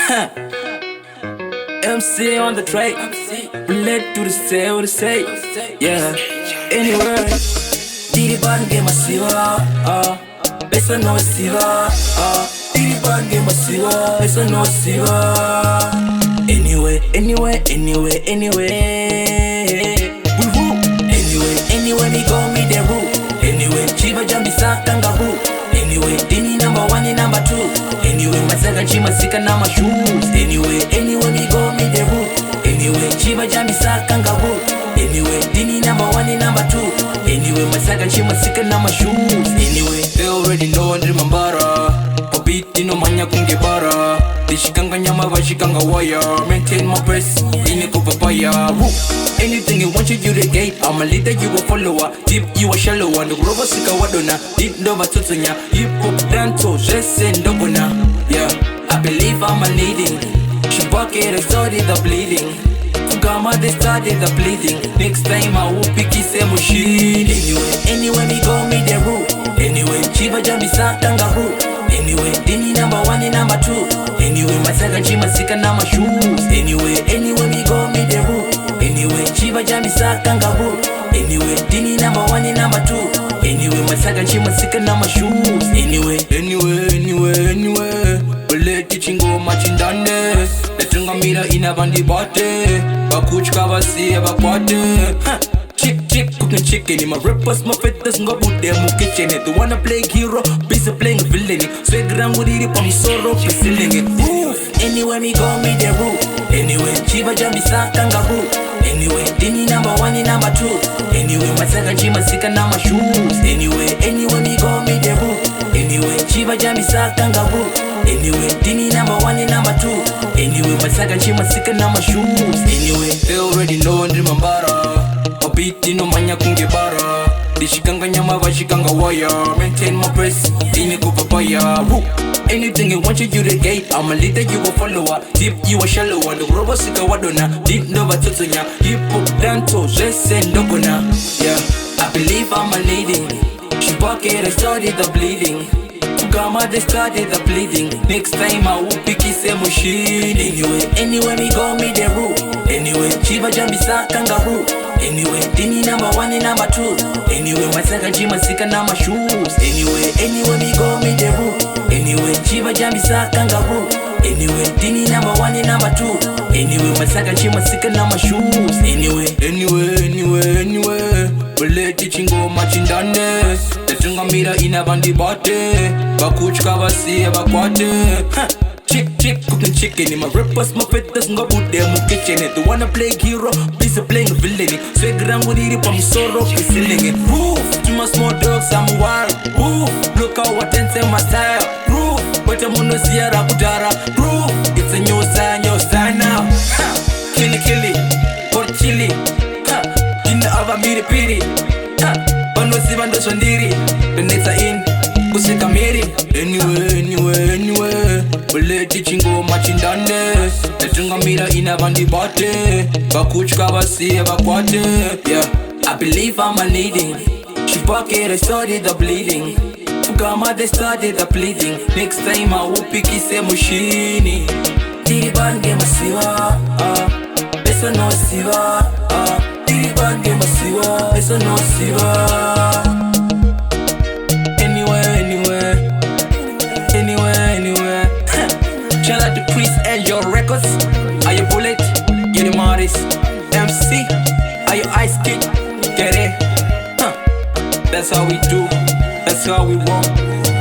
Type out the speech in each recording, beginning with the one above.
MC on the track, relate to the say what to say. Yeah, anyway, Diddy Button get my silver. Let's know it's silver. Diddy Button get my silver. Let's know it's silver. Anyway. Woo-hoo. Anyway, me go me the rule. Anyway, Chiba Jambi Sakanga boo. Anyway, Dini number 1 and number 2. Anyway, Masaka Chima Sika Nama shoes. Anyway, me go me the rule. Anyway, Chiba Jambi Sakanga boo. Anyway, Dini number 1 and number 2. Anyway, Masaka Chima Sika Nama shoes. Anyway, they already know and remembara. Popiti no manya kungebara. Dishikanga nyama vashikanga wire. Maintain my press, iniko papaya. Woo. Anything you want you the gate. I'm a leader, you a follower. Deep, you a shallow one. The rover sika wadona. Deep nova tutunya. Hip hop danto, dress and dogona. Yeah, I believe I'm a leading. She bucket and started the bleeding. Gama they started the bleeding. Next time I will pick his machine. Anyway, me go me the rule. Anyway, Chiba Jambi Sakanga boo. Anyway, Dini number 1 and number 2. Anyway, Masaka Chima Sika Nama shoes. Anyway, me go me the rule. Anyway, Chiba Jambi Sakanga boo. Anyway, Dini number 1 and number 2. Anyway, Masaka Chima Sika Nama shoes. Anyway. Bule tichingo machindane. Letunga mira ina bandi bate. Bakuchka basi bakwate. Chick, cooking chicken. My rappers, my fetters, go put them in kitchen. They wanna play hero, busy playing villain. Swag around with it, I'm sorrow, feeling it. Anyway, me go me the rule. Anyway, Chiba Jambi Sakanga boo. Anyway, Dini number 1 and number 2. Anyway, Masaka Chima Sika Nama shoes. Anyway, me go me the rule. Anyway, Chiba Jambi Sakanga boo. Anyway, Dini number 1 and number 2. Anyway, Masaka Chima Sika Nama shoes. Anyway, they already know and remembara. Popiti no manya kungebara. Dishikanga nyama vashikanga wire. Maintain my press, iniko papaya. Woo. Anything you want you the gate. I'm a leader, you a follower. Deep, you a shallow one. The rover sika wadona. Deep nova tutunya. Hip hop danto, dress and dogona. Yeah, I believe I'm a leading. She bucket and started the bleeding. Gama they started the bleeding. Next time I will pick his machine. Anyway, me go me the rule. Anyway, Chiba Jambi Sakanga boo. Anyway, Dini number 1 and number 2. Anyway, Masaka Chima Sika Nama shoes. Anyway, me go me the rule. Anyway, Chiba Jambi Sakanga boo. Anyway, Dini number 1 and number 2. Anyway, Masaka Chima Sika Nama shoes. Anyway. Bule tichingo machindane. Letunga mira ina bandi bate. Bakuchka basi bakwate. Chick, cooking chicken. My rappers, my fetters, go put them in kitchen. They wanna play hero, busy playing villain. Swag around with it, I'm sorrow, feeling it. Roof, to my small dogs, I'm wild. Roof, look how I dance in my style. Roof, but I'm on the Sierra Kudara. Roof, it's a new sign now. Kill it, for chili. In the other piri. Bando Sivando Sondiri, the next in, Kusika Miri. Anyway. Bule tichingo machindane. Letunga mira ina bandi bate. Bakuchka basi bakwate. Yeah, I believe I'm a leading. She bucket and started the bleeding. Gama they started the bleeding. Next time I will pick his machine. Diddy Button get my silver. It's a no silver. Diddy Button get my silver. It's a no silver. Anyway. Shout out to Chris and your records. Are you Bullet? You're the Morris. MC? Are you Ice Kid? Get it? That's how we do. That's how we walk.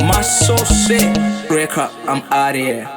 My soul shit. Breaker, I'm out here.